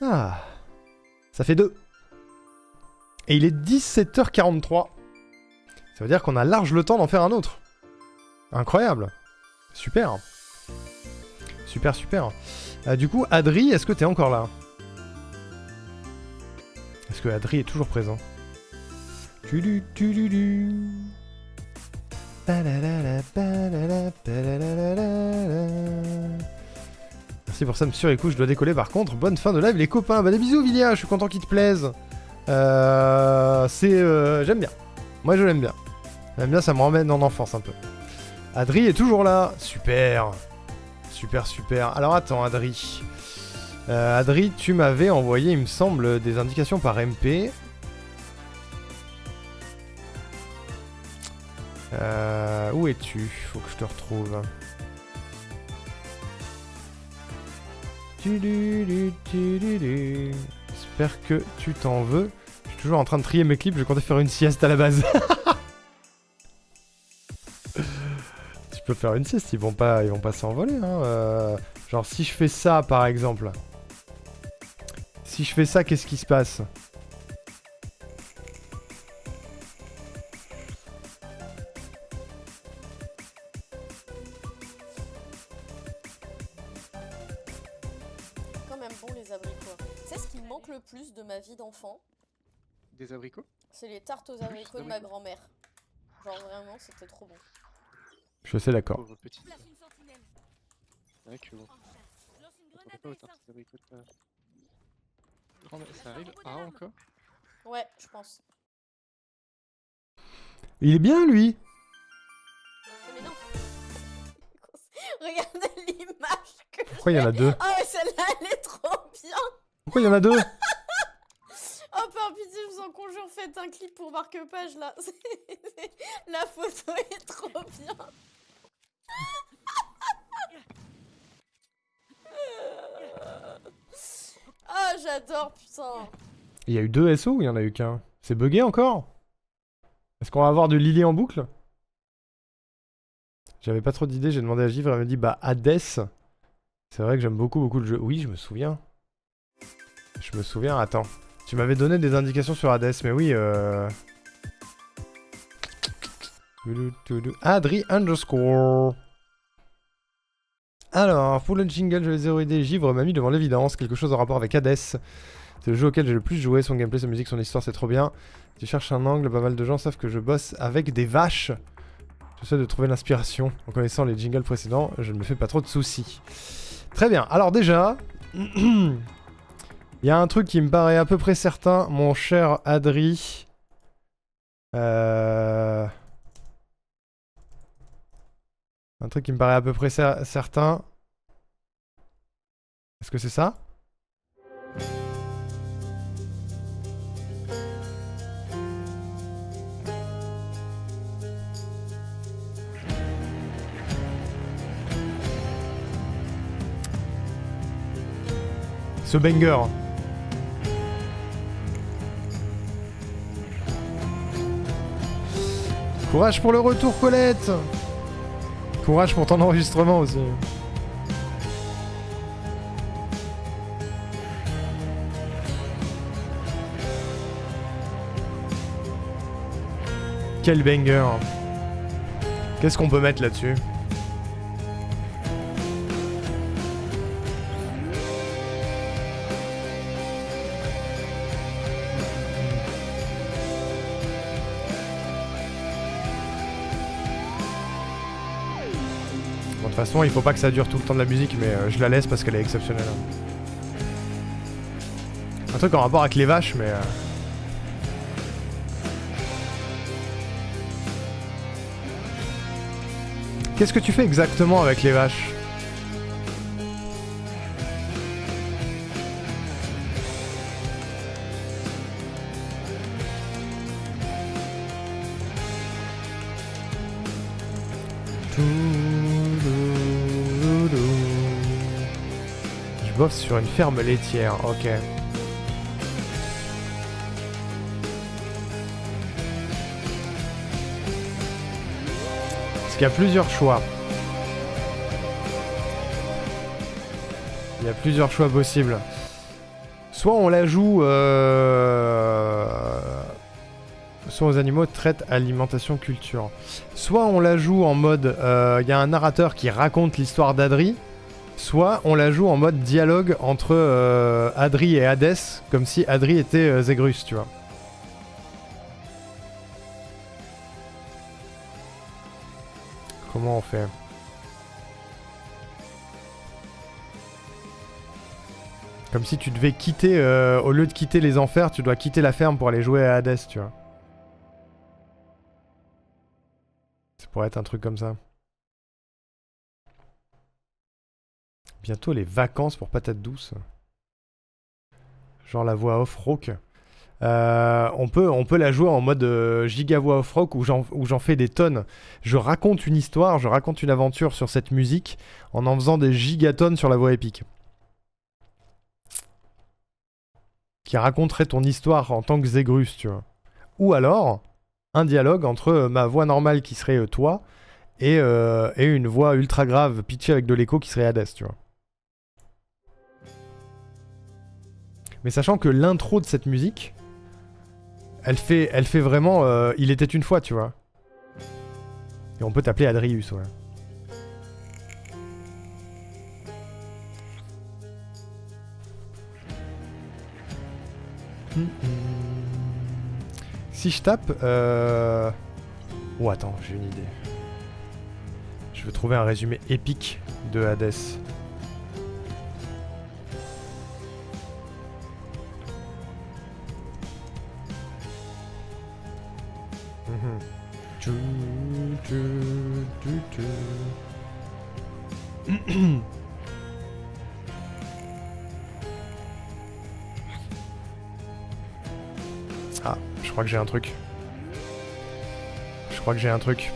Ah. Ça fait 2. Et il est 17h43. Ça veut dire qu'on a large le temps d'en faire un autre. Incroyable. Super. Super, super. Du coup, Adri, est-ce que t'es encore là? Est-ce que Adri est toujours présent? Merci pour ça, monsieur Écoute, je dois décoller par contre. Bonne fin de live, les copains. Bah, des bisous, Vilia, je suis content qu'il te plaise. J'aime bien. Moi, je l'aime bien. J'aime bien, ça me ramène en enfance un peu. Adri est toujours là. Super. Super, super. Alors, attends, Adri. Adri, tu m'avais envoyé, il me semble, des indications par MP. Où es-tu? Faut que je te retrouve. J'espère que tu t'en veux. Je suis toujours en train de trier mes clips, je comptais faire une sieste à la base. Tu peux faire une sieste, ils vont pas s'envoler. Hein. Genre si je fais ça par exemple. Si je fais ça, qu'est-ce qui se passe? Le plus de ma vie d'enfant. Des abricots? C'est les tartes aux abricots de ma grand-mère. Genre vraiment, c'était trop bon. Je suis d'accord. Pauvre petit. C'est vrai que bon. Attendez pas aux tartes aux abricots de ta grand-mère. Ça arrive? Ah, encore? Ouais, je pense. Il est bien, lui. Mais non. Regardez l'image que Pourquoi il y en a deux? Ah ouais, celle-là, elle est trop bien. Pourquoi il y en a deux? Oh, par pitié, je vous en conjure, faites un clip pour marque-page, là. La photo est trop bien. Ah, j'adore, putain. Il y a eu 2 SO ou il y en a eu qu'un? C'est bugué encore? Est-ce qu'on va avoir de Lily en boucle? J'avais pas trop d'idées, j'ai demandé à Givre, elle m'a dit bah Hades. C'est vrai que j'aime beaucoup le jeu. Oui, je me souviens. Je me souviens, attends. Tu m'avais donné des indications sur Hades, mais oui, Adri _ Alors, pour le jingle, je vais zéro idée. Givre m'a mis devant l'évidence, quelque chose en rapport avec Hades. C'est le jeu auquel j'ai le plus joué, son gameplay, sa musique, son histoire, c'est trop bien. Tu cherches un angle, pas mal de gens savent que je bosse avec des vaches. J'essaie de trouver l'inspiration. En connaissant les jingles précédents, je ne me fais pas trop de soucis. Très bien, alors déjà... Il y a un truc qui me paraît à peu près certain, mon cher Adri. Un truc qui me paraît à peu près certain. Est-ce que c'est ça? Ce banger. Courage pour le retour, Colette. Courage pour ton enregistrement aussi. Quel banger. Qu'est-ce qu'on peut mettre là-dessus? De toute façon, il faut pas que ça dure tout le temps de la musique, mais je la laisse parce qu'elle est exceptionnelle. Un truc en rapport avec les vaches, mais... Qu'est-ce que tu fais exactement avec les vaches? Je bosse sur une ferme laitière, ok. Parce qu'il y a plusieurs choix. Il y a plusieurs choix possibles. Soit on la joue... Soit aux animaux, traite, alimentation, culture. Soit on la joue en mode... Il y a un narrateur qui raconte l'histoire d'Adri. Soit on la joue en mode dialogue entre Adri et Hadès, comme si Adri était Zégrus, tu vois. Comment on fait? Comme si tu devais quitter, au lieu de quitter les enfers, tu dois quitter la ferme pour aller jouer à Hadès, tu vois. Ça pourrait être un truc comme ça. Bientôt les vacances pour Patate Douce. Genre la voix off rock. On peut la jouer en mode giga voix off rock où j'en fais des tonnes. Je raconte une histoire, je raconte une aventure sur cette musique en faisant des gigatonnes sur la voix épique. Qui raconterait ton histoire en tant que Zégrus, tu vois. Ou alors, un dialogue entre ma voix normale qui serait toi et une voix ultra grave pitchée avec de l'écho qui serait Hadès, tu vois. Mais sachant que l'intro de cette musique, elle fait vraiment Il était une fois, tu vois. Et on peut t'appeler Adrius, ouais. Si je tape... Oh attends, j'ai une idée. Je veux trouver un résumé épique de Hadès. Ah, je crois que j'ai un truc.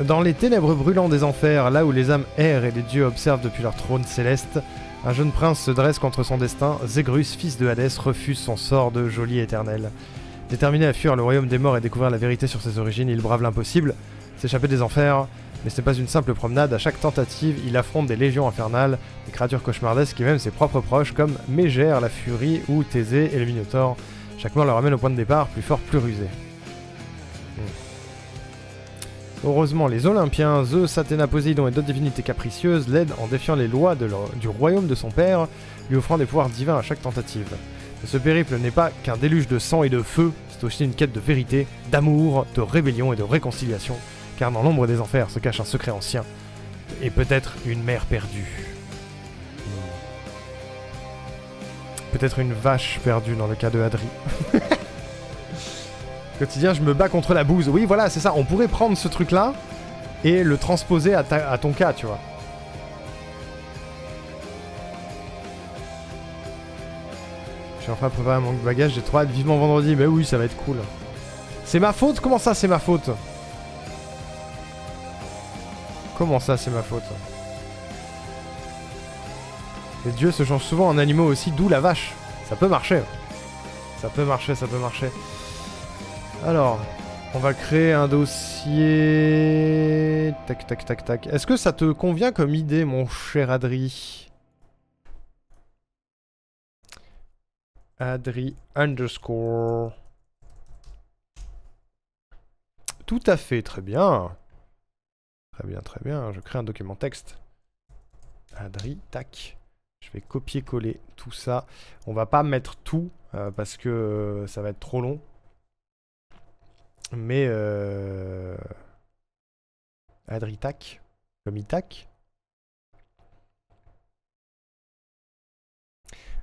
Dans les ténèbres brûlantes des enfers, là où les âmes errent et les dieux observent depuis leur trône céleste, un jeune prince se dresse contre son destin. Zégrus, fils de Hadès, refuse son sort de geôlier éternel. Déterminé à fuir le royaume des morts et découvrir la vérité sur ses origines, il brave l'impossible, s'échapper des enfers. Mais ce n'est pas une simple promenade, à chaque tentative, il affronte des légions infernales, des créatures cauchemardesques et même ses propres proches comme Mégère, la Furie ou Thésée et le Minotaure. Chaque mort le ramène au point de départ, plus fort, plus rusé. Heureusement, les Olympiens, Zeus, Athéna, Poséidon et d'autres divinités capricieuses l'aident en défiant les lois du royaume de son père, lui offrant des pouvoirs divins à chaque tentative. Mais ce périple n'est pas qu'un déluge de sang et de feu, c'est aussi une quête de vérité, d'amour, de rébellion et de réconciliation, car dans l'ombre des enfers se cache un secret ancien, et peut-être une mère perdue. Peut-être une vache perdue dans le cas de Adri. Quotidien, je me bats contre la bouse. Oui, voilà, c'est ça. On pourrait prendre ce truc-là et le transposer à ton cas, tu vois. Je suis enfin préparé mon bagage, j'ai trop hâte, vivement vendredi. Mais oui, ça va être cool. C'est ma faute? Comment ça, c'est ma faute? Comment ça, c'est ma faute? Les dieux se changent souvent en animaux aussi, d'où la vache. Ça peut marcher. Ça peut marcher, ça peut marcher. Alors, on va créer un dossier... Tac, tac, tac, tac. Est-ce que ça te convient comme idée, mon cher Adri? Adri _ Tout à fait, très bien. Très bien, très bien. Je crée un document texte. Adri, tac. Je vais copier-coller tout ça. On va pas mettre tout, parce que ça va être trop long. Mais Adritac, comme Itac.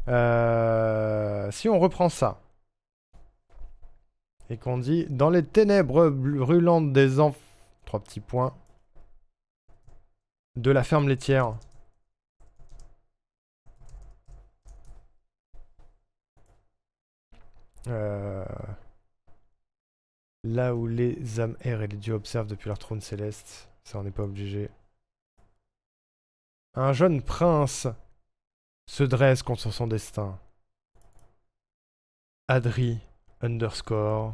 Si on reprend ça et qu'on dit dans les ténèbres brûlantes des enfers, 3 petits points, de la ferme laitière. Là où les âmes errent et les dieux observent depuis leur trône céleste. Ça, on n'est pas obligé. Un jeune prince se dresse contre son destin. Adri _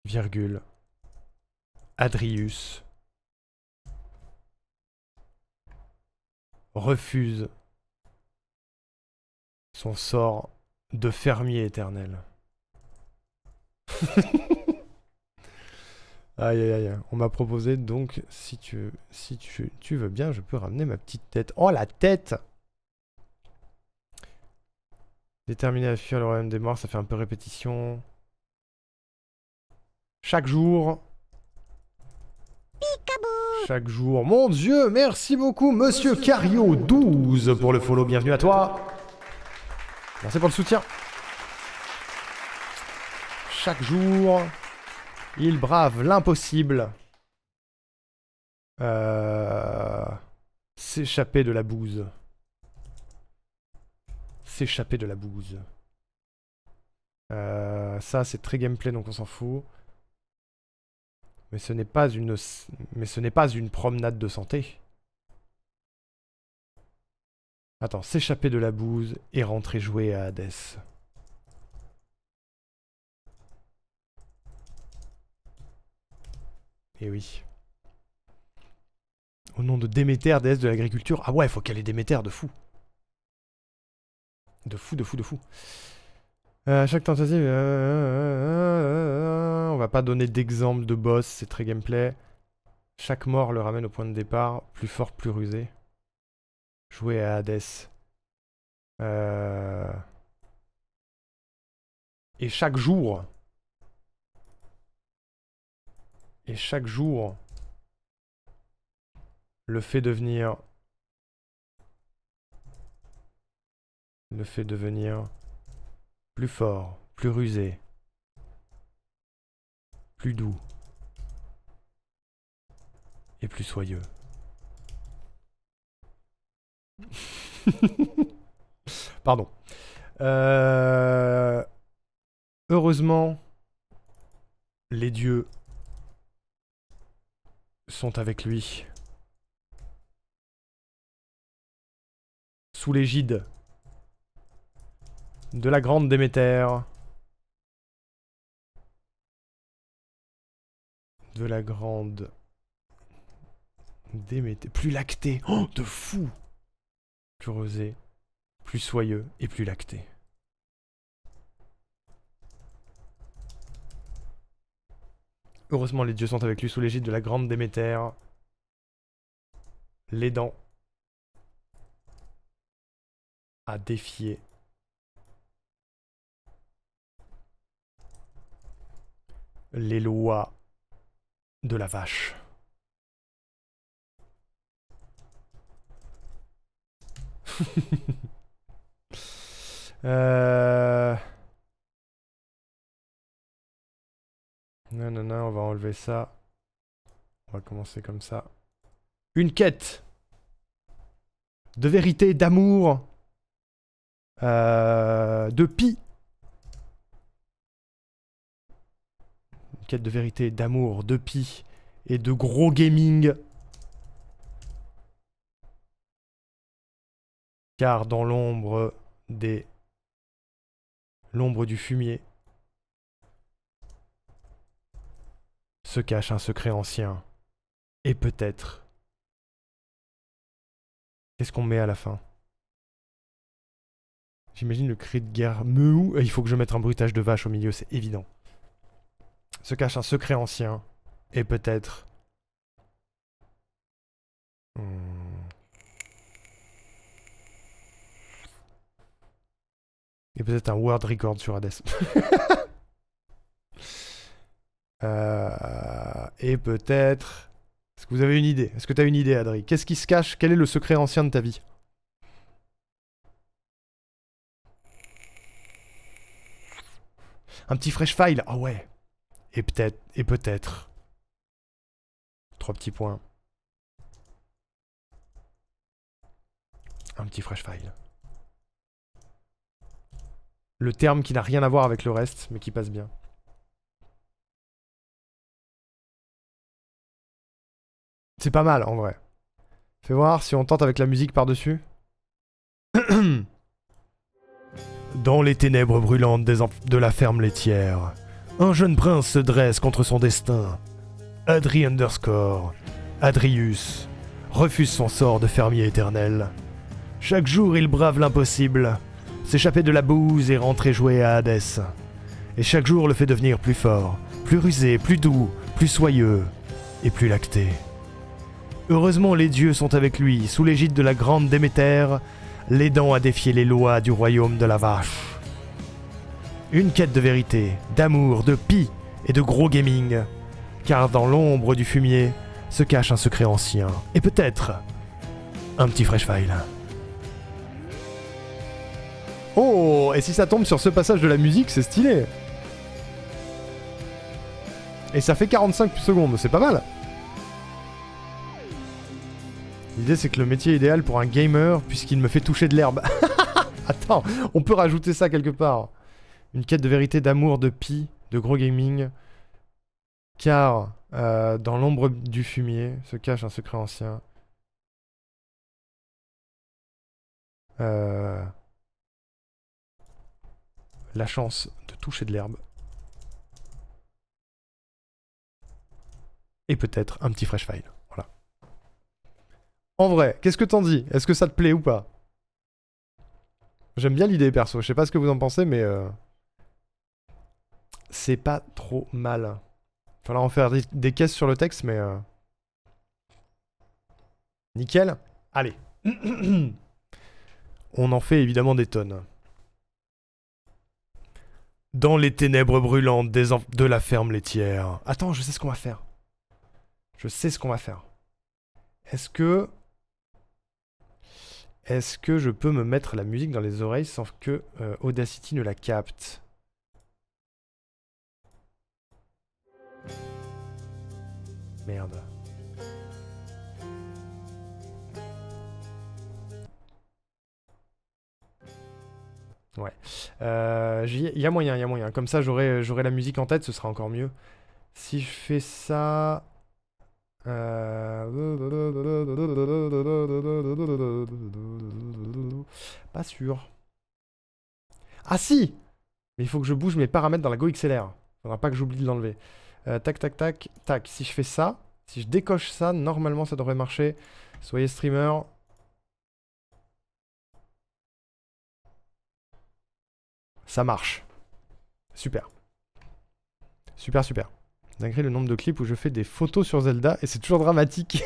virgule Adrius refuse son sort de fermier éternel. Aïe aïe aïe. On m'a proposé donc, si tu veux bien, je peux ramener ma petite tête. Oh la tête! Déterminé à fuir le royaume des morts, ça fait un peu répétition. Chaque jour. Chaque jour. Mon Dieu, merci beaucoup, Monsieur Cario 12 pour le follow. Bienvenue à toi. Merci pour le soutien. Chaque jour, il brave l'impossible. S'échapper de la bouse. S'échapper de la bouse. Ça, c'est très gameplay, donc on s'en fout. Mais ce n'est pas une promenade de santé. Attends, s'échapper de la bouse et rentrer jouer à Hades. Eh oui. Au nom de Déméter, déesse de l'agriculture. Ah ouais, faut qu'elle ait Déméter, de fou. De fou, de fou, de fou. Chaque tentative... on va pas donner d'exemple de boss, c'est très gameplay. Chaque mort le ramène au point de départ. Plus fort, plus rusé. Jouer à Hades. Et chaque jour... Et chaque jour... Le fait devenir... Le fait devenir... Plus fort, plus rusé. Plus doux. Et plus soyeux. Pardon. Heureusement, les dieux sont avec lui. Sous l'égide de la grande Déméter. De la grande Déméter. Plus lacté. Oh, de fou. Plus rosé, plus soyeux et plus lacté. Heureusement, les dieux sont avec lui sous l'égide de la grande Déméter. L'aidant à défier les lois de la vache. Non, non, non, on va enlever ça. On va commencer comme ça. Une quête de vérité, d'amour, de Pi. Une quête de vérité, d'amour, de Pi et de gros gaming. Car dans l'ombre des... l'ombre du fumier se cache un secret ancien. Et peut-être... Qu'est-ce qu'on met à la fin? J'imagine le cri de guerre. Meuh. Il faut que je mette un bruitage de vache au milieu, c'est évident. Se cache un secret ancien. Et peut-être... Et peut-être un world record sur Hades. Et peut-être... Est-ce que vous avez une idée? Est-ce que tu as une idée, Adri? Qu'est-ce qui se cache? Quel est le secret ancien de ta vie? Un petit fresh file? Ah ouais. Et peut-être... Et peut-être... 3 petits points. Un petit fresh file. Le terme qui n'a rien à voir avec le reste, mais qui passe bien. C'est pas mal, en vrai. Fais voir si on tente avec la musique par-dessus. Dans les ténèbres brûlantes de la ferme laitière, un jeune prince se dresse contre son destin. Adri _ Adrius refuse son sort de fermier éternel Chaque jour, il brave l'impossible, s'échapper de la bouse et rentrer jouer à Hadès. Et chaque jour le fait devenir plus fort, plus rusé, plus doux, plus soyeux et plus lacté. Heureusement, les dieux sont avec lui, sous l'égide de la grande Déméter, l'aidant à défier les lois du royaume de la vache. Une quête de vérité, d'amour, de pis et de gros gaming, car dans l'ombre du fumier se cache un secret ancien, et peut-être un petit fresh file. Oh, et si ça tombe sur ce passage de la musique, c'est stylé. Et ça fait 45 secondes, c'est pas mal. L'idée c'est que le métier idéal pour un gamer, puisqu'il me fait toucher de l'herbe. Attends, on peut rajouter ça quelque part. Une quête de vérité, d'amour, de pis, de gros gaming. Car dans l'ombre du fumier se cache un secret ancien. La chance de toucher de l'herbe. Et peut-être un petit fresh file. Voilà. En vrai, qu'est-ce que t'en dis? Est-ce que ça te plaît ou pas? J'aime bien l'idée perso, je sais pas ce que vous en pensez, mais c'est pas trop mal. Faudra en faire des caisses sur le texte, mais nickel. Allez. On en fait évidemment des tonnes. Dans les ténèbres brûlantes de la ferme laitière. Attends, je sais ce qu'on va faire. Je sais ce qu'on va faire. Est-ce que je peux me mettre la musique dans les oreilles sans que Audacity ne la capte? Merde. Ouais. Il y a moyen, il y a moyen. Comme ça, j'aurai la musique en tête, ce sera encore mieux. Si je fais ça... Pas sûr. Ah si! Mais il faut que je bouge mes paramètres dans la GoXLR. Faudra pas que j'oublie de l'enlever. Tac, tac, tac, tac. Si je fais ça, si je décoche ça, normalement ça devrait marcher. Soyez streamer. Ça marche. Super. Super, super. Malgré le nombre de clips où je fais des photos sur Zelda et c'est toujours dramatique.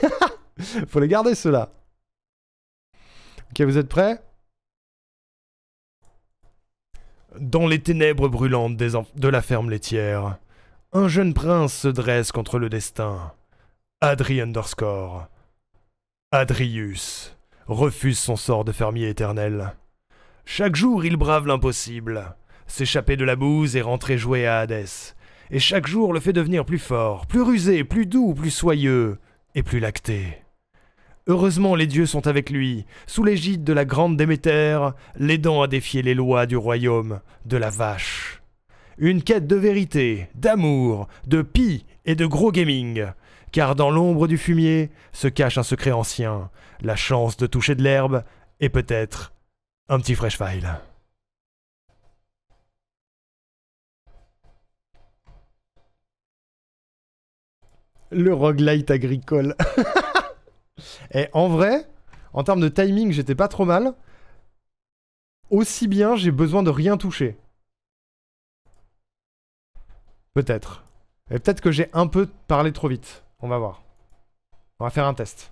Faut les garder ceux-là. Ok, vous êtes prêts? Dans les ténèbres brûlantes de la ferme laitière, un jeune prince se dresse contre le destin. Adri__ Adrius refuse son sort de fermier éternel. Chaque jour, il brave l'impossible, s'échapper de la bouse et rentrer jouer à Hadès. Et chaque jour le fait devenir plus fort, plus rusé, plus doux, plus soyeux et plus lacté. Heureusement, les dieux sont avec lui, sous l'égide de la grande Déméter, l'aidant à défier les lois du royaume de la vache. Une quête de vérité, d'amour, de pis et de gros gaming, car dans l'ombre du fumier se cache un secret ancien, la chance de toucher de l'herbe et peut-être un petit fresh file. Le roguelite agricole. Et en vrai, en termes de timing, j'étais pas trop mal. Aussi bien, j'ai besoin de rien toucher. Peut-être. Et peut-être que j'ai un peu parlé trop vite. On va voir. On va faire un test.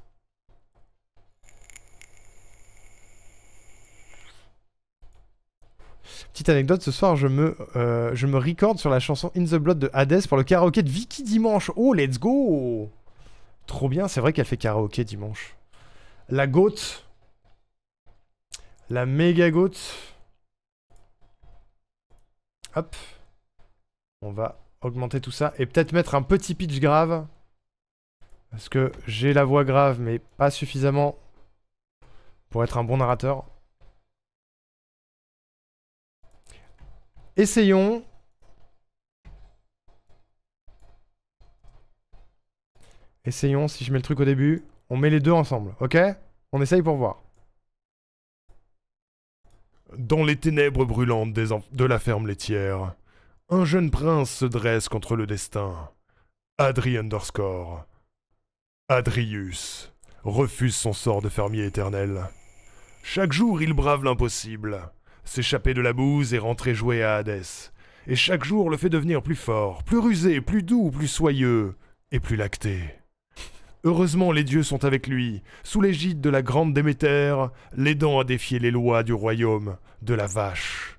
Petite anecdote, ce soir je me record sur la chanson In the Blood de Hadès pour le karaoké de Vicky dimanche. Oh, let's go! Trop bien, c'est vrai qu'elle fait karaoké dimanche. La goat. La méga goat. Hop. On va augmenter tout ça et peut-être mettre un petit pitch grave. Parce que j'ai la voix grave mais pas suffisamment pour être un bon narrateur. Essayons. Essayons, si je mets le truc au début, on met les deux ensemble, ok? On essaye pour voir. Dans les ténèbres brûlantes de la ferme laitière, un jeune prince se dresse contre le destin. Adri__ Adrius refuse son sort de fermier éternel. Chaque jour, il brave l'impossible. S'échapper de la bouse et rentrer jouer à Hadès. Et chaque jour le fait devenir plus fort, plus rusé, plus doux, plus soyeux et plus lacté. Heureusement, les dieux sont avec lui, sous l'égide de la grande Déméter, l'aidant à défier les lois du royaume de la vache.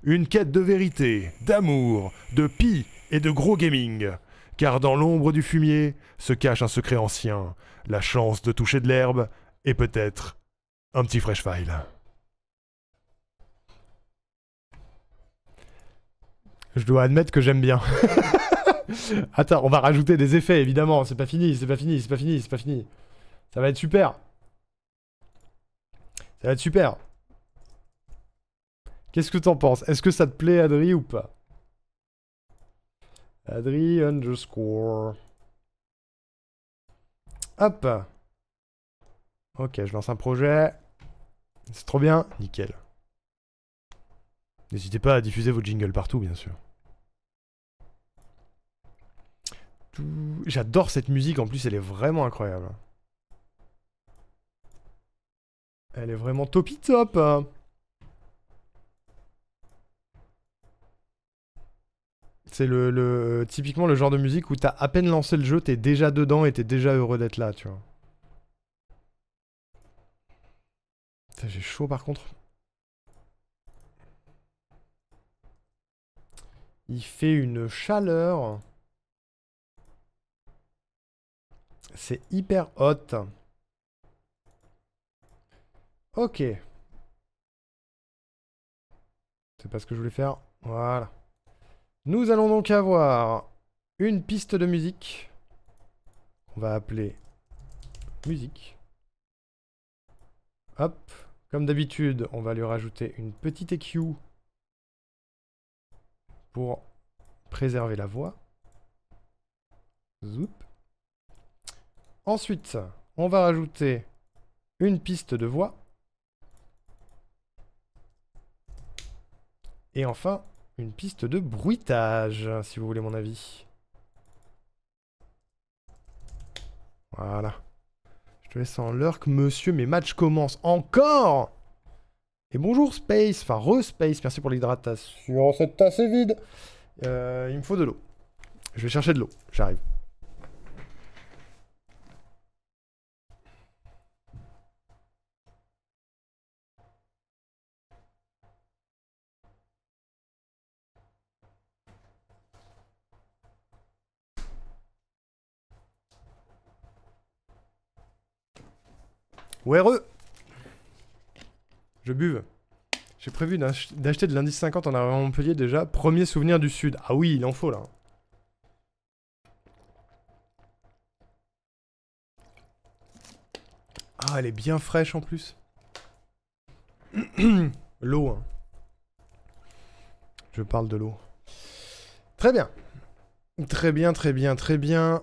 Une quête de vérité, d'amour, de pis et de gros gaming. Car dans l'ombre du fumier se cache un secret ancien, la chance de toucher de l'herbe et peut-être un petit fresh file. Je dois admettre que j'aime bien. Attends, on va rajouter des effets, évidemment. C'est pas fini, c'est pas fini, c'est pas fini, c'est pas fini. Ça va être super. Ça va être super. Qu'est-ce que t'en penses? Est-ce que ça te plaît, Adri, ou pas? Adri underscore. Hop. Ok, je lance un projet. C'est trop bien. Nickel. N'hésitez pas à diffuser vos jingles partout, bien sûr. J'adore cette musique, en plus, elle est vraiment incroyable. Elle est vraiment topi top. C'est typiquement le genre de musique où t'as à peine lancé le jeu, t'es déjà dedans et t'es déjà heureux d'être là, tu vois. J'ai chaud par contre. Il fait une chaleur. C'est hyper hot. Ok. C'est pas ce que je voulais faire. Voilà. Nous allons donc avoir une piste de musique. On va appeler musique. Hop. Comme d'habitude, on va lui rajouter une petite EQ pour préserver la voix. Zoup. Ensuite, on va rajouter une piste de voix. Et enfin, une piste de bruitage, si vous voulez mon avis. Voilà. Je te laisse en lurk, monsieur, mes matchs commencent encore. Et bonjour Space, enfin re-Space, merci pour l'hydratation. Cette tasse est vide. Il me faut de l'eau. Je vais chercher de l'eau, j'arrive. Ouais, je buve. J'ai prévu d'acheter de l'indice 50 en arrivant à Montpellier déjà. Premier souvenir du Sud. Ah oui, il en faut là. Ah, elle est bien fraîche en plus. L'eau. Hein. Je parle de l'eau. Très bien. Très bien, très bien, très bien.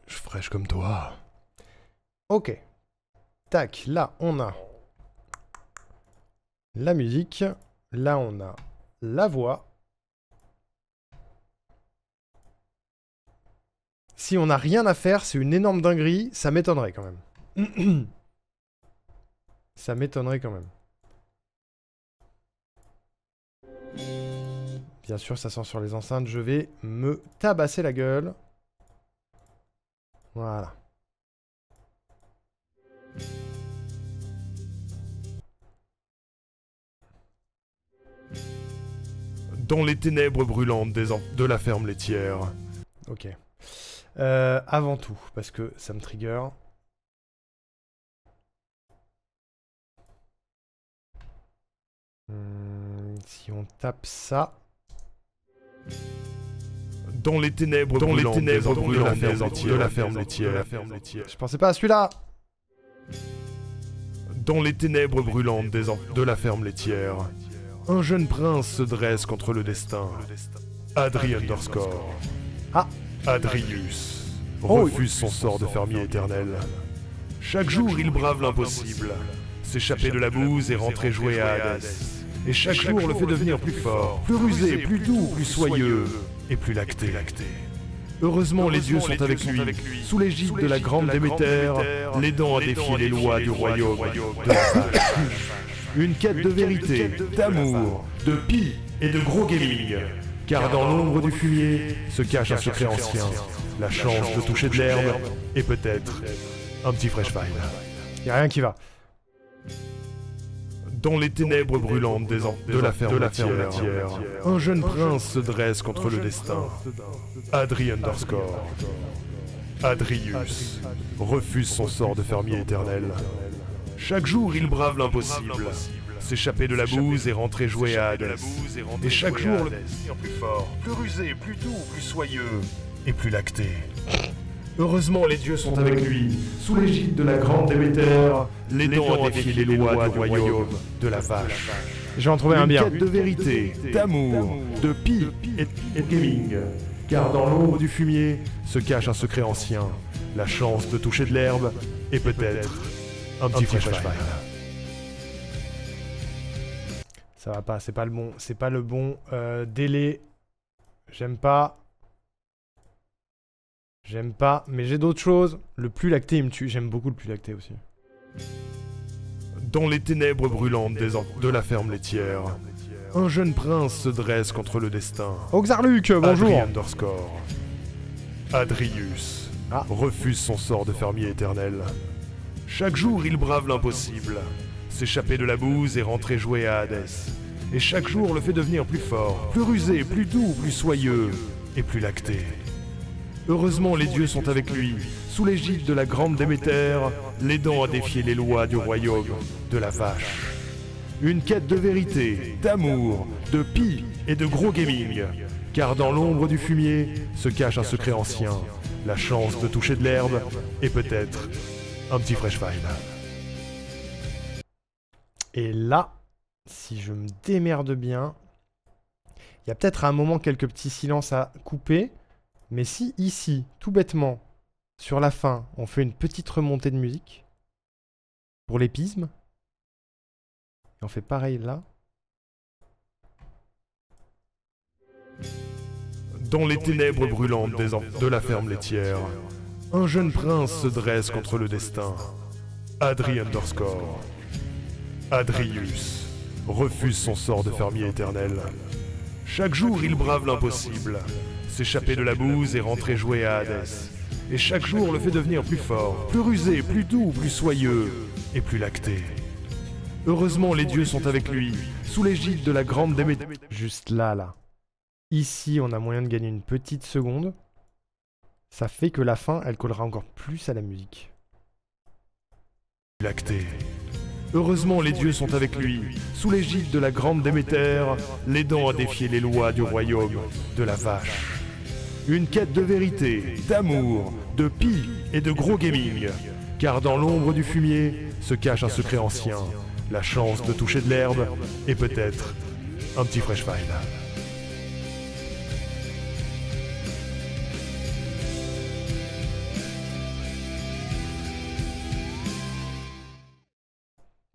Je suis fraîche comme toi. Ok. Tac, là on a la musique. Là on a la voix. Si on n'a rien à faire, c'est une énorme dinguerie. Ça m'étonnerait quand même. Ça m'étonnerait quand même. Bien sûr, ça sent sur les enceintes. Je vais me tabasser la gueule. Voilà. Dans les ténèbres brûlantes de la ferme laitière. Ok. Avant tout, parce que ça me trigger. Si on tape ça. Dans les ténèbres brûlantes de la ferme laitière. Je pensais pas à celui-là. Dans les ténèbres brûlantes de la ferme laitière, un jeune prince se dresse contre le destin. Adri underscore. Ah. Adrius refuse son sort de fermier éternel. Chaque jour, il brave l'impossible. S'échapper de la bouse et rentrer jouer à Hadès. Et chaque jour le fait devenir plus fort, plus rusé, plus doux, plus soyeux et plus lacté. Heureusement, les dieux sont avec lui. Sous l'égide de la grande Déméter, l'aidant à défier les lois du royaume de la vache. Une quête de vérité, d'amour, de pis et de gros gaming. Car dans l'ombre du fumier se cache un secret ancien, la chance de toucher de l'herbe et peut-être un petit fresh fight. Y'a rien qui va. Dans les ténèbres brûlantes de la ferme laitière, un jeune prince se dresse contre le destin. Adri underscore. Adrius refuse son sort de fermier éternel. Chaque jour, il brave l'impossible. S'échapper de la bouse et rentrer jouer à Hadès. Et chaque jour, le devenir plus fort, plus rusé, plus doux, plus soyeux et plus lacté. Heureusement, les dieux sont avec lui, sous l'égide de la grande Déméter, l'aidant à défier les lois du royaume de la vache. Je vais en trouver un bien. Une quête de vérité, d'amour, de pis et de gaming. Car dans l'ombre du fumier se cache un secret ancien, la chance de toucher de l'herbe et peut-être un petit fresh fight. Ça va pas, c'est pas le bon délai. J'aime pas. J'aime pas, mais j'ai d'autres choses. Le plus lacté, il me tue. J'aime beaucoup le plus lacté aussi. Dans les ténèbres brûlantes de la ferme laitière, un jeune prince se dresse contre le destin. Oxarluc, bonjour. Adri underscore. Adrius refuse son sort de fermier éternel. Chaque jour, il brave l'impossible. S'échapper de la bouse et rentrer jouer à Hadès. Et chaque jour le fait devenir plus fort, plus rusé, plus doux, plus soyeux et plus lacté. Heureusement, les dieux sont avec lui, sous l'égide de la grande Déméter, l'aidant à défier les lois du royaume de la vache. Une quête de vérité, d'amour, de pis et de gros gaming. Car dans l'ombre du fumier se cache un secret ancien, la chance de toucher de l'herbe et peut-être un petit fresh fight. Et là, si je me démerde bien, il y a peut-être à un moment quelques petits silences à couper. Mais si ici, tout bêtement, sur la fin, on fait une petite remontée de musique pour l'épisme, et on fait pareil là. Dans les ténèbres brûlantes de la ferme laitière, un jeune prince se dresse contre le destin. Adri underscore. Adrius refuse son sort de fermier éternel. Chaque jour, il brave l'impossible. S'échapper de la bouse et rentrer jouer à Hadès. Et chaque jour le fait devenir plus fort, plus rusé, plus doux, plus soyeux et plus lacté. Heureusement, les dieux sont avec lui, sous l'égide de la grande Déméter. Juste là. Ici, on a moyen de gagner une petite seconde. Ça fait que la fin, elle collera encore plus à la musique. Lacté. Heureusement, les dieux sont avec lui, sous l'égide de la grande Déméter, l'aidant à défier les lois du royaume de la vache. Une quête de vérité, d'amour, de pis et de gros gaming. Car dans l'ombre du fumier se cache un secret ancien, la chance de toucher de l'herbe et peut-être un petit fresh fight.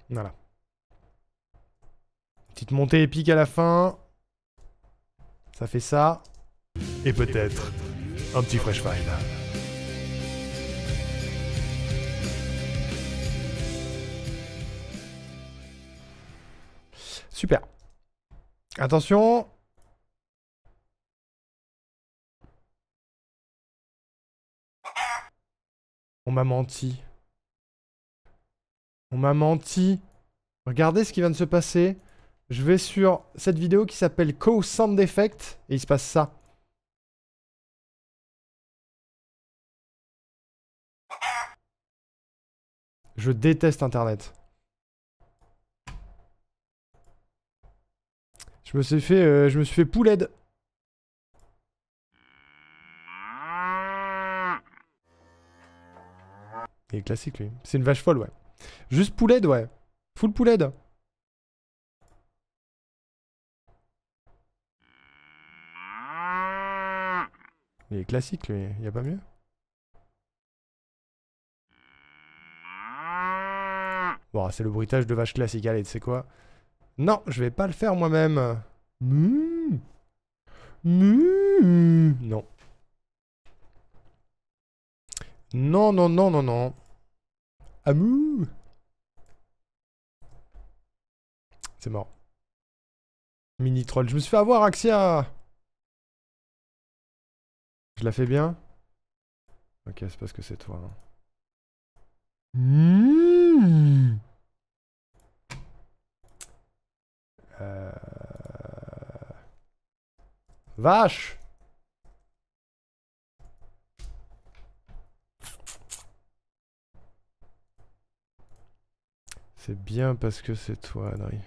Voilà. Petite montée épique à la fin. Ça fait ça. Et peut-être un petit fresh fight. Super. Attention. On m'a menti. On m'a menti. Regardez ce qui vient de se passer. Je vais sur cette vidéo qui s'appelle Co Sound Effect et il se passe ça. Je déteste Internet. Je me suis fait pouled. Il est classique lui. C'est une vache folle, ouais. Juste pouled, ouais. Full pouled. Il est classique lui. Y a pas mieux. Bon, c'est le bruitage de vache classique. Allez, tu sais quoi? Non, je vais pas le faire moi-même. Non. Non, non, non, non, non. Amou. C'est mort. Mini troll. Je me suis fait avoir, Axia. Je la fais bien? Ok, c'est parce que c'est toi. Hein. Vache! C'est bien parce que c'est toi, Adri.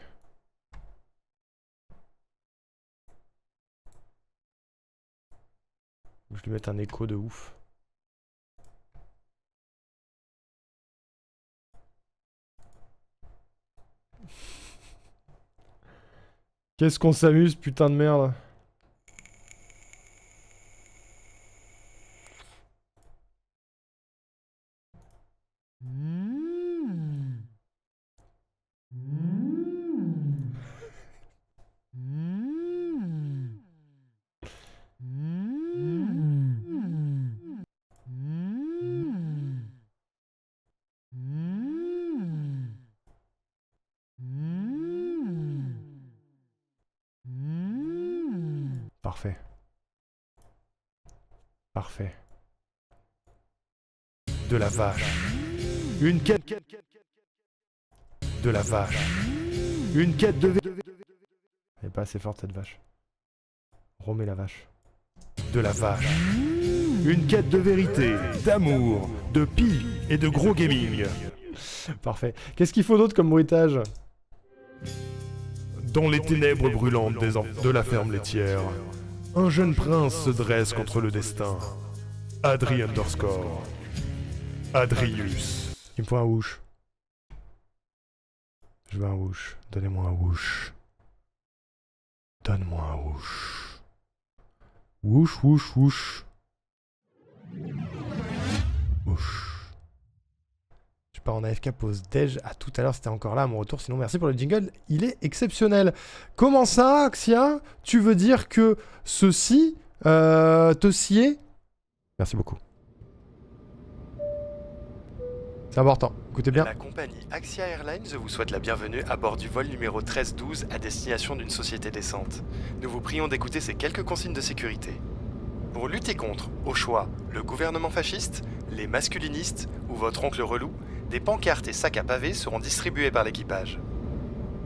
Je vais lui mettre un écho de ouf. Qu'est-ce qu'on s'amuse, putain de merde. Parfait. Parfait. De la vache. Une quête. De la vache. Une quête de... Elle est pas assez forte cette vache. Remets la vache. De la vache. Une quête de vérité, d'amour, de pie et de gros gaming. Parfait. Qu'est-ce qu'il faut d'autre comme bruitage? Dans les ténèbres brûlantes de la ferme laitière, un jeune prince se dresse contre le destin. Adri underscore. Adrius. Il me faut un whoosh. Je veux un whoosh. Donnez-moi un whoosh. Donne-moi un whoosh. Whoosh, whoosh, whoosh. Whoosh. Je pars en AFK pause déj. À tout à l'heure, c'était encore là à mon retour. Sinon, merci pour le jingle. Il est exceptionnel. Comment ça, Axia? Tu veux dire que ceci te sied? Merci beaucoup. C'est important. Écoutez bien. La compagnie Axia Airlines vous souhaite la bienvenue à bord du vol numéro 1312 à destination d'une société décente. Nous vous prions d'écouter ces quelques consignes de sécurité. Pour lutter contre, au choix, le gouvernement fasciste, les masculinistes ou votre oncle relou, des pancartes et sacs à pavés seront distribués par l'équipage.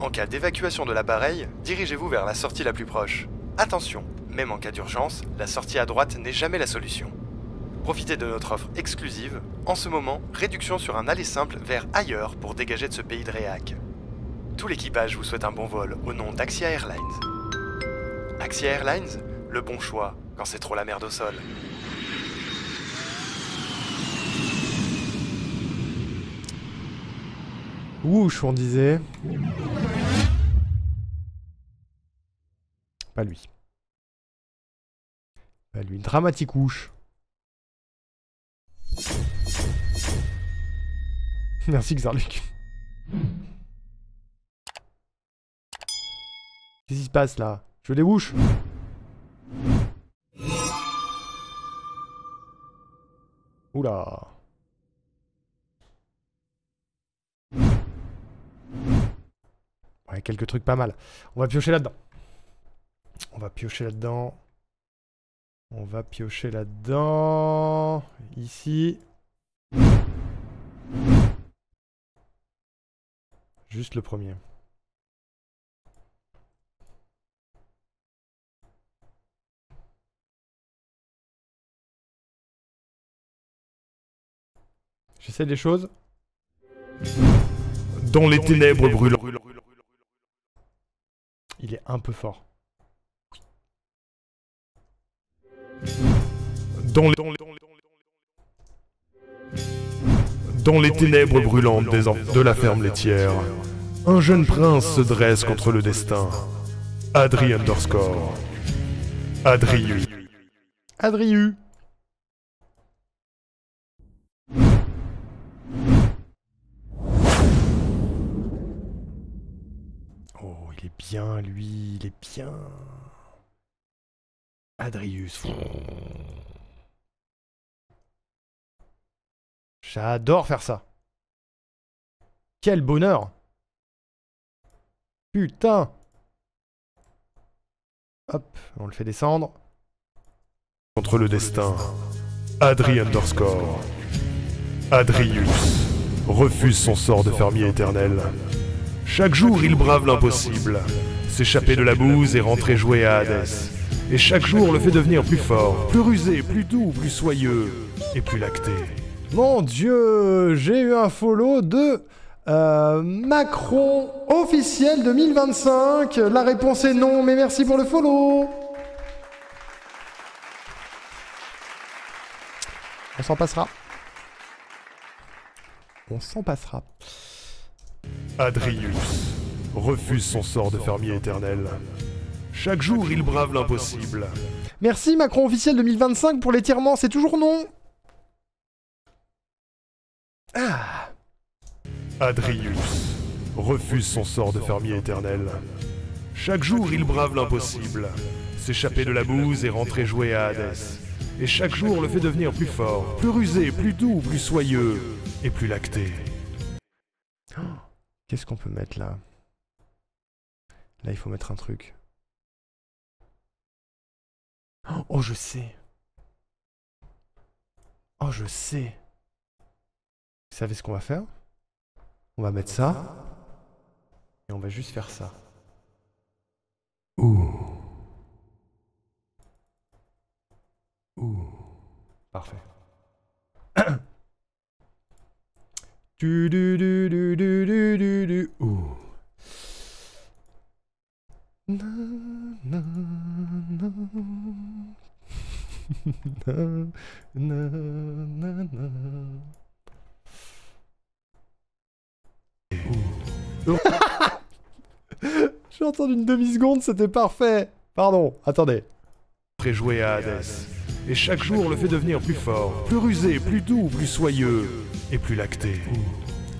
En cas d'évacuation de l'appareil, dirigez-vous vers la sortie la plus proche. Attention, même en cas d'urgence, la sortie à droite n'est jamais la solution. Profitez de notre offre exclusive. En ce moment, réduction sur un aller simple vers ailleurs pour dégager de ce pays de réac. Tout l'équipage vous souhaite un bon vol au nom d'Axia Airlines. Axia Airlines, le bon choix quand c'est trop la merde au sol. Whoosh, on disait. Pas lui. Pas lui. Dramatique whoosh. Merci Xarluc. Qu'est-ce qui se passe là? Je veux des whoosh. Oula. Ouais, quelques trucs pas mal. On va piocher là-dedans. On va piocher là-dedans. On va piocher là-dedans. Ici. Juste le premier. J'essaie des choses. Dans les ténèbres brûlantes. Il est un peu fort. Dans les ténèbres brûlantes de la ferme laitière, un jeune prince se dresse contre le destin. Adri underscore. Adrius. Adrius. Oh, il est bien, lui, il est bien. Adrius. J'adore faire ça. Quel bonheur. Putain. Hop, on le fait descendre. Contre le destin. Adri underscore. Adrius refuse son sort de fermier éternel. Chaque jour, il brave l'impossible. S'échapper de la bouse et rentrer jouer à Hadès. Et chaque jour le fait devenir plus fort, plus rusé, plus doux, plus soyeux et plus lacté. Mon Dieu, j'ai eu un follow de Macron officiel 2025. La réponse est non, mais merci pour le follow. On s'en passera. On s'en passera. Adrius refuse son sort de fermier éternel. Chaque jour, il brave l'impossible. Merci Macron officiel 2025 pour l'étirement, c'est toujours non. Ah. Adrius refuse son sort de fermier éternel. Chaque jour, il brave l'impossible. S'échapper de la bouse et rentrer jouer à Hadès. Et chaque jour le fait devenir plus fort, plus rusé, plus doux, plus soyeux et plus lacté. Oh, qu'est-ce qu'on peut mettre là? Là, il faut mettre un truc. Oh, je sais. Oh, je sais. Vous savez ce qu'on va faire? On va mettre ça. Et on va juste faire ça. Ouh. Ouh. Parfait. Du du du du du du du du. Ouh. Na, na, na. Na, na, na, na. J'ai entendu une demi-seconde, c'était parfait. Pardon, attendez. Jouer à Hadès. Et chaque jour le fait devenir plus fort, plus rusé, plus doux, plus soyeux et plus lacté.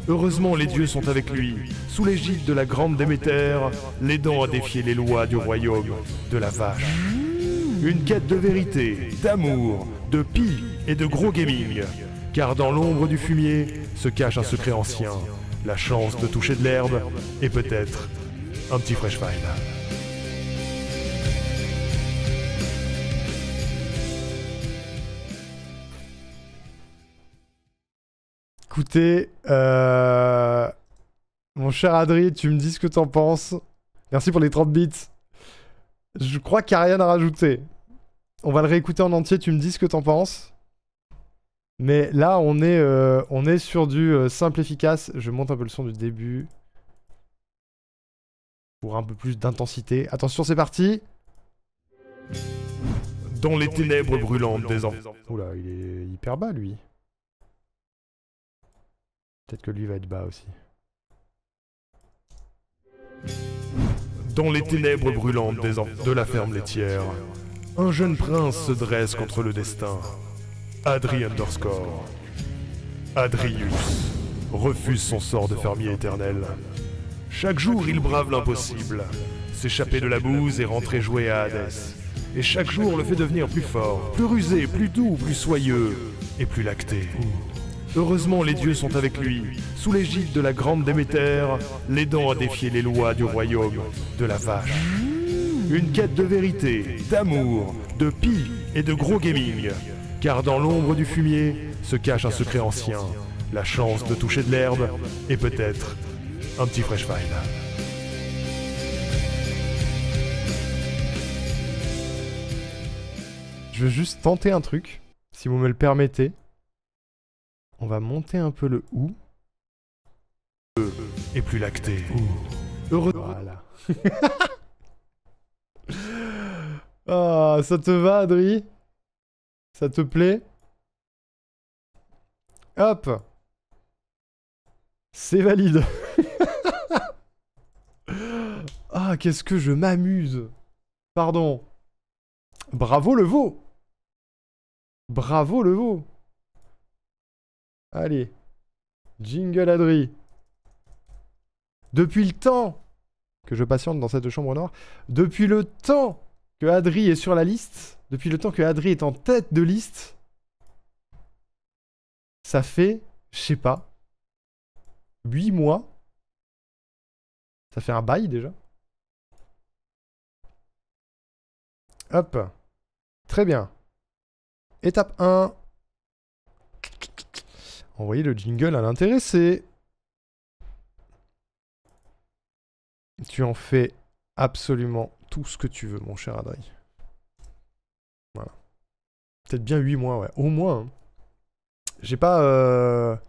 Heureusement, les dieux sont avec lui, sous l'égide de la grande Déméter, l'aidant à défier les lois du royaume de la vache. Une quête de vérité, d'amour, de pie et de gros gaming. Car dans l'ombre du fumier se cache un secret ancien, la chance de toucher de l'herbe et peut-être un petit fresh file. Écoutez, mon cher Adri, tu me dis ce que t'en penses. Merci pour les 30 bits. Je crois qu'il n'y a rien à rajouter. On va le réécouter en entier, tu me dis ce que t'en penses. Mais là, on est sur du simple efficace. Je monte un peu le son du début. Pour un peu plus d'intensité. Attention, c'est parti. Dans les ténèbres brûlantes des enfants. Oula, il est hyper bas, lui. Peut-être que lui va être bas aussi. Dans les ténèbres brûlantes de la ferme laitière, un jeune prince se dresse contre le destin. Adri underscore. Adrius refuse son sort de fermier éternel. Chaque jour, il brave l'impossible. S'échapper de la bouse et rentrer jouer à Hadès. Et chaque jour le fait devenir plus fort, plus rusé, plus doux, plus soyeux et plus lacté. Heureusement, les dieux sont avec lui, sous l'égide de la grande Déméter, l'aidant à défier les lois du royaume de la vache. Une quête de vérité, d'amour, de pie et de gros gaming. Car dans l'ombre du fumier se cache un secret ancien, la chance de toucher de l'herbe et peut-être un petit fresh file. Je veux juste tenter un truc, si vous me le permettez. On va monter un peu le ou. Et plus lacté. Heureux. Voilà. Ah, ça te va, Adri? Ça te plaît? Hop. C'est valide. Ah, qu'est-ce que je m'amuse. Pardon. Bravo le veau. Bravo le veau. Allez. Jingle Adri. Depuis le temps que je patiente dans cette chambre noire, depuis le temps que Adri est sur la liste, depuis le temps que Adri est en tête de liste, ça fait Je sais pas. 8 mois. Ça fait un bail déjà. Hop. Très bien. Étape 1. Envoyer le jingle à l'intéressé. Tu en fais absolument tout ce que tu veux, mon cher Adri. Voilà. Peut-être bien 8 mois, ouais. Au moins. Hein. J'ai pas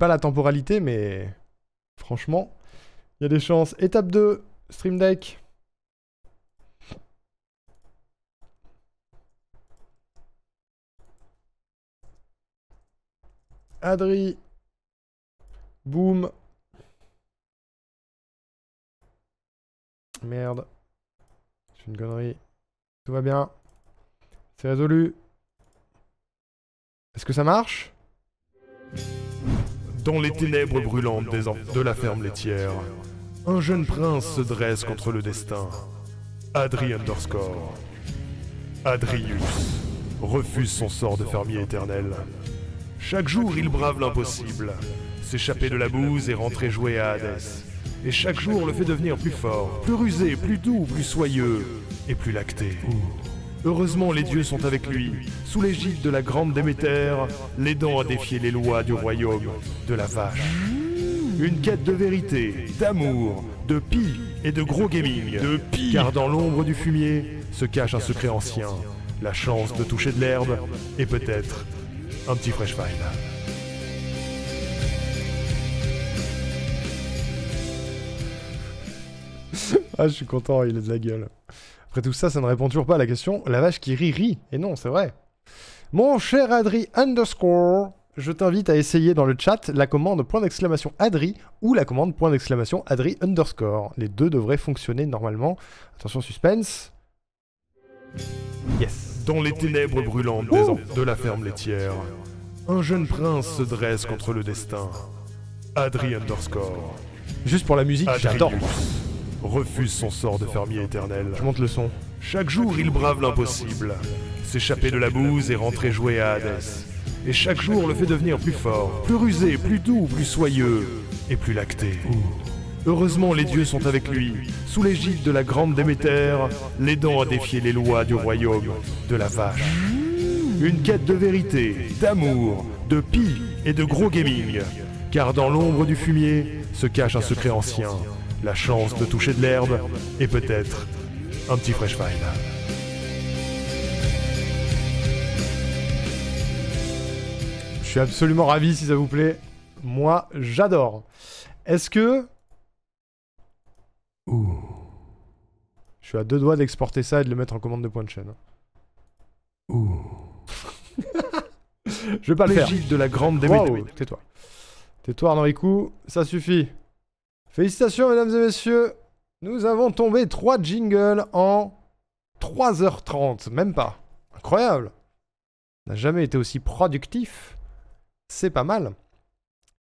la temporalité, mais franchement, il y a des chances. Étape 2, Stream Deck. Adri. Boum. Merde. C'est une connerie. Tout va bien. C'est résolu. Est-ce que ça marche? Dans les ténèbres brûlantes de la ferme laitière, un jeune prince se dresse contre le destin. Adri underscore. Adrius refuse son sort de fermier éternel. Chaque jour, il brave l'impossible. S'échapper de la bouse et rentrer jouer à Hadès. Et chaque jour le fait devenir plus fort, plus rusé, plus doux, plus soyeux et plus lacté. Heureusement, les dieux sont avec lui, sous l'égide de la grande Déméter, l'aidant à défier les lois du royaume de la vache. Une quête de vérité, d'amour, de pis et de gros gaming. Car dans l'ombre du fumier se cache un secret ancien, la chance de toucher de l'herbe et peut-être un petit fresh file. Ah, je suis content, il a de la gueule. Après tout ça, ça ne répond toujours pas à la question. La vache qui rit, rit. Et non, c'est vrai. Mon cher Adri underscore, je t'invite à essayer dans le chat la commande !Adri ou la commande !Adri underscore. Les deux devraient fonctionner normalement. Attention, suspense. Yes. Dans les ténèbres brûlantes de la ferme laitière, un jeune prince se dresse contre le destin. Adri underscore. Juste pour la musique, j'adore. Refuse son sort de fermier éternel. Je monte le son. Chaque jour, il brave l'impossible. S'échapper de la bouse et rentrer jouer à Hadès. Et chaque jour le fait devenir plus fort, plus rusé, plus doux, plus soyeux et plus lacté. Heureusement, les dieux sont avec lui, sous l'égide de la grande Déméter, l'aidant à défier les lois du royaume de la vache. Une quête de vérité, d'amour, de pis et de gros gaming. Car dans l'ombre du fumier se cache un secret ancien, la chance de toucher de l'herbe et peut-être un petit fresh file. Je suis absolument ravi si ça vous plaît. Moi, j'adore. Est-ce que... Je suis à deux doigts d'exporter ça et de le mettre en commande de point de chaîne. Je vais pas le faire. L'égide de la grande Déméter. Wow, tais-toi. Tais-toi, Arnaud Ricou, ça suffit. Félicitations, mesdames et messieurs. Nous avons tombé 3 jingles en 3h30. Même pas. Incroyable. On n'a jamais été aussi productif. C'est pas mal.